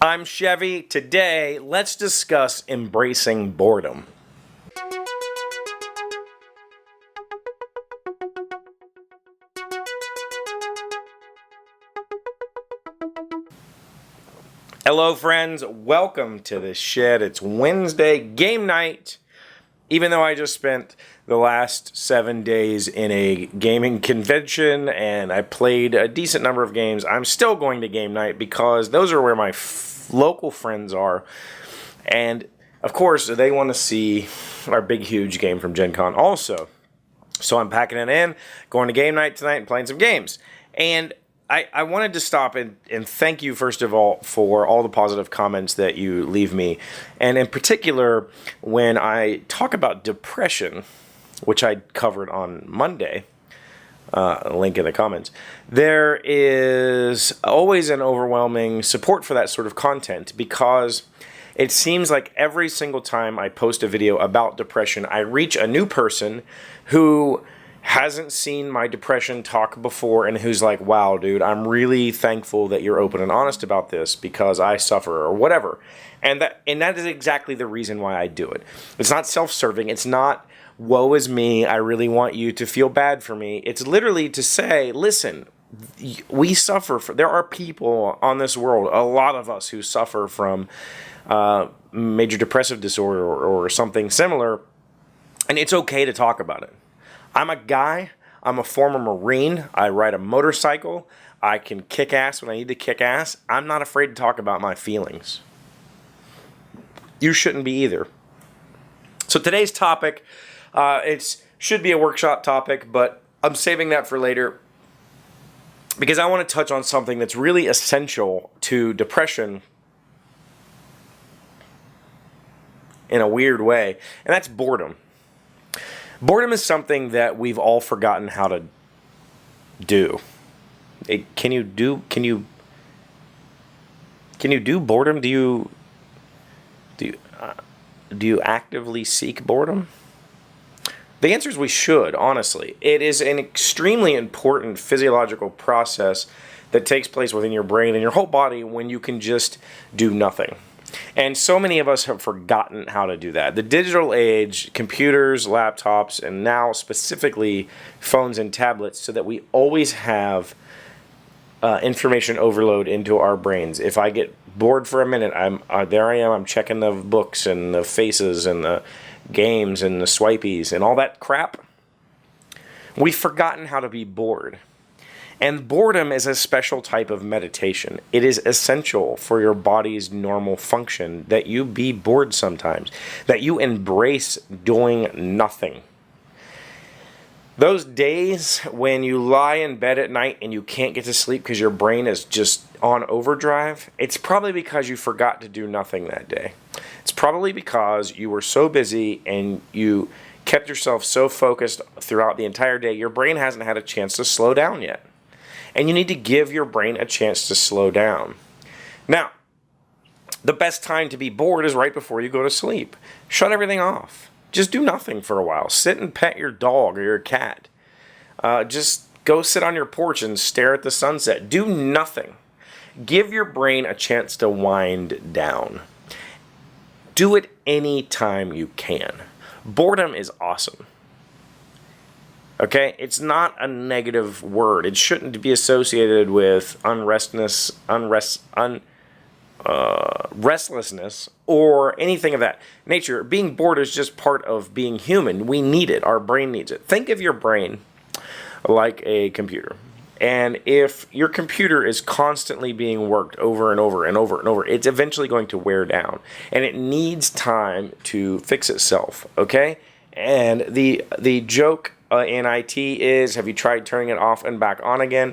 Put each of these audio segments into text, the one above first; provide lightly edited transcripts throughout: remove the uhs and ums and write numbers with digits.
I'm Chevee. Today, let's discuss embracing boredom. Hello, friends. Welcome to the shed. It's Wednesday game night. Even though I just spent the last 7 days in a gaming convention and I played a decent number of games, I'm still going to game night because those are where my local friends are. And, of course, they want to see our big, huge game from Gen Con also. So I'm packing it in, going to game night tonight and playing some games. And I wanted to stop and thank you, first of all, for all the positive comments that you leave me. And in particular, when I talk about depression, which I covered on Monday, link in the comments, there is always an overwhelming support for that sort of content because it seems like every single time I post a video about depression, I reach a new person who hasn't seen my depression talk before and who's like, wow, dude, I'm really thankful that you're open and honest about this because I suffer or whatever. And that is exactly the reason why I do it. It's not self-serving. It's not, woe is me, I really want you to feel bad for me. It's literally to say, listen, we suffer. There are people on this world, a lot of us, who suffer from major depressive disorder or something similar, and it's okay to talk about it. I'm a guy, I'm a former Marine, I ride a motorcycle, I can kick ass when I need to kick ass. I'm not afraid to talk about my feelings. You shouldn't be either. So today's topic, it should be a workshop topic, but I'm saving that for later because I want to touch on something that's really essential to depression in a weird way, and that's boredom. Boredom is something that we've all forgotten how to do. Can you do boredom? Do you actively seek boredom? The answer is we should, honestly. It is an extremely important physiological process that takes place within your brain and your whole body when you can just do nothing. And so many of us have forgotten how to do that. The digital age, computers, laptops, and now specifically phones and tablets, so that we always have information overload into our brains. If I get bored for a minute, I'm checking the books and the faces and the games and the swipies and all that crap. We've forgotten how to be bored. And boredom is a special type of meditation. It is essential for your body's normal function that you be bored sometimes, that you embrace doing nothing. Those days when you lie in bed at night and you can't get to sleep because your brain is just on overdrive, it's probably because you forgot to do nothing that day. It's probably because you were so busy and you kept yourself so focused throughout the entire day, your brain hasn't had a chance to slow down yet. And you need to give your brain a chance to slow down. Now, the best time to be bored is right before you go to sleep. Shut everything off. Just do nothing for a while. Sit and pet your dog or your cat. Just go sit on your porch and stare at the sunset. Do nothing. Give your brain a chance to wind down. Do it any time you can. Boredom is awesome. Okay, it's not a negative word. It shouldn't be associated with restlessness, or anything of that nature. Being bored is just part of being human. We need it. Our brain needs it. Think of your brain like a computer. And if your computer is constantly being worked over and over and over and over, it's eventually going to wear down. And it needs time to fix itself, okay? And the joke in IT is, have you tried turning it off and back on again?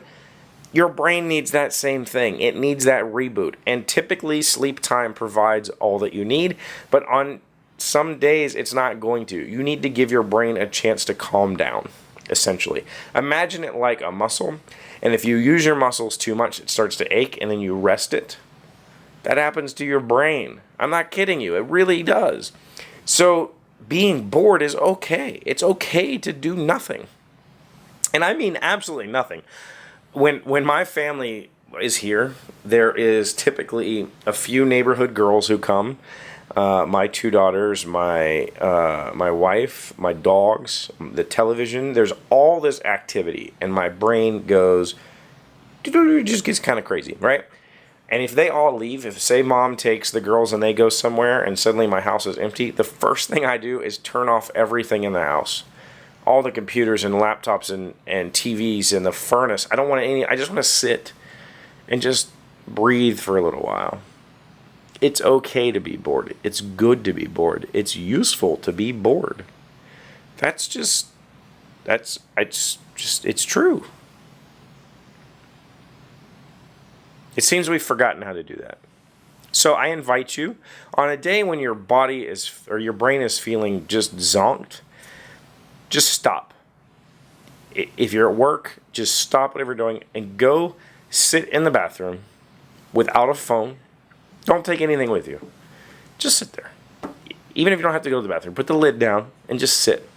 Your brain needs that same thing. It needs that reboot. And typically sleep time provides all that you need, but on some days it's not going to. You need to give your brain a chance to calm down, essentially. Imagine it like a muscle, and if you use your muscles too much, it starts to ache, and then you rest it. That happens to your brain. I'm not kidding you. It really does. So being bored is okay. It's okay to do nothing. And I mean absolutely nothing. When my family is here. There is typically a few neighborhood girls who come. My two daughters, my wife, my dogs, the television. There's all this activity, and my brain goes, just gets kind of crazy, right? And if they all leave, if say mom takes the girls and they go somewhere and suddenly my house is empty, the first thing I do is turn off everything in the house. All the computers and laptops and TVs and the furnace. I don't want any, I just want to sit and just breathe for a little while. It's okay to be bored. It's good to be bored. It's useful to be bored. It's true. It seems we've forgotten how to do that. So I invite you, on a day when your body is, or your brain is feeling just zonked, just stop. If you're at work, just stop whatever you're doing and go sit in the bathroom without a phone. Don't take anything with you. Just sit there. Even if you don't have to go to the bathroom, put the lid down and just sit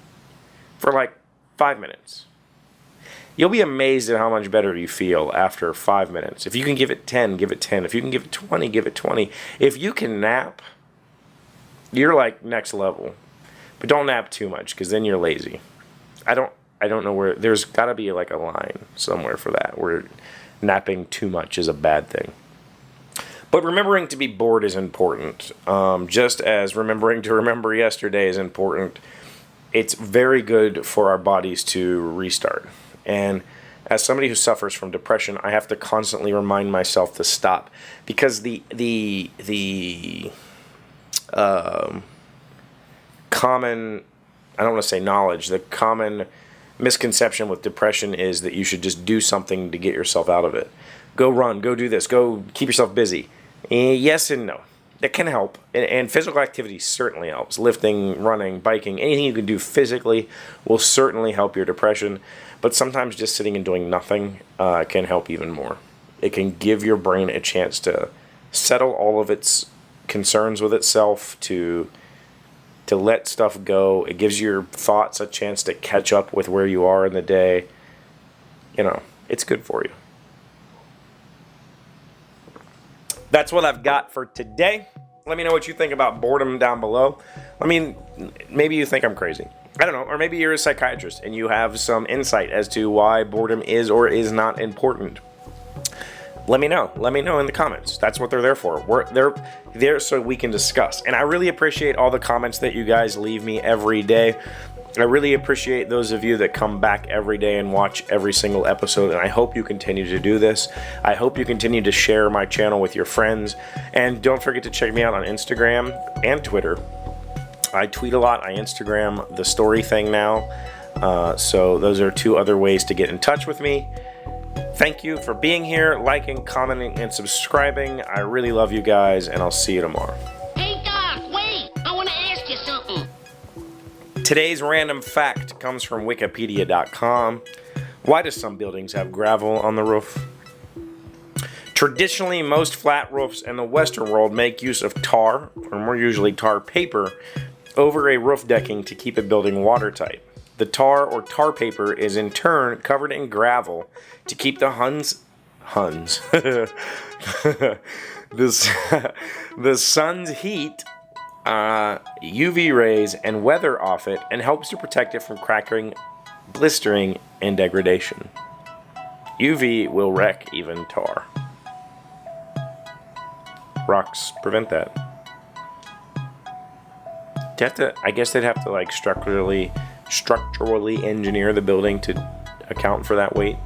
for like 5 minutes. You'll be amazed at how much better you feel after 5 minutes. If you can give it 10, give it 10. If you can give it 20, give it 20. If you can nap, you're like next level. But don't nap too much, because then you're lazy. I don't know where, there's got to be like a line somewhere for that, where napping too much is a bad thing. But remembering to be bored is important. Just as remembering to remember yesterday is important, it's very good for our bodies to restart. And as somebody who suffers from depression, I have to constantly remind myself to stop, because the common, I don't want to say knowledge, the common misconception with depression is that you should just do something to get yourself out of it. Go run, go do this, go keep yourself busy. Yes and no. That can help, and physical activity certainly helps. Lifting, running, biking, anything you can do physically will certainly help your depression. But sometimes just sitting and doing nothing can help even more. It can give your brain a chance to settle all of its concerns with itself, to let stuff go. It gives your thoughts a chance to catch up with where you are in the day. You know, it's good for you. That's what I've got for today. Let me know what you think about boredom down below. I mean, maybe you think I'm crazy. I don't know. Or maybe you're a psychiatrist and you have some insight as to why boredom is or is not important. Let me know. Let me know in the comments. That's what they're there for. They're there so we can discuss. And I really appreciate all the comments that you guys leave me every day. I really appreciate those of you that come back every day and watch every single episode, and I hope you continue to do this. I hope you continue to share my channel with your friends, and don't forget to check me out on Instagram and Twitter. I tweet a lot. I Instagram the story thing now, so those are two other ways to get in touch with me. Thank you for being here, liking, commenting, and subscribing. I really love you guys, and I'll see you tomorrow. Today's random fact comes from Wikipedia.com. Why do some buildings have gravel on the roof? Traditionally, most flat roofs in the Western world make use of tar, or more usually tar paper, over a roof decking to keep a building watertight. The tar or tar paper is in turn covered in gravel to keep the the sun's heat, UV rays, and weather off it, and helps to protect it from cracking, blistering, and degradation. UV will wreck even tar. Rocks prevent that. I guess they'd have to like structurally engineer the building to account for that weight.